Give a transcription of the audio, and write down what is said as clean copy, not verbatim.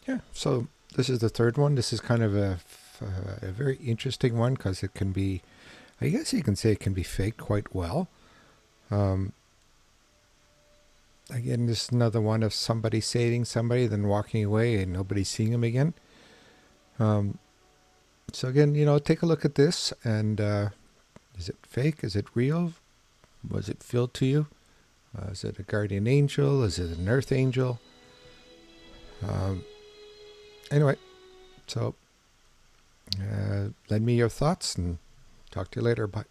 Yeah. So this is the third one. This is kind of a very interesting one because it can be, I guess you can say it can be faked quite well. Um, Again, this is another one of somebody saving somebody, then walking away and nobody seeing them again. Um, so again, take a look at this and is it fake? Is it real? Was it filled to you? Is it a guardian angel? Is it an earth angel? Um, anyway, so lend me your thoughts and talk to you later. Bye.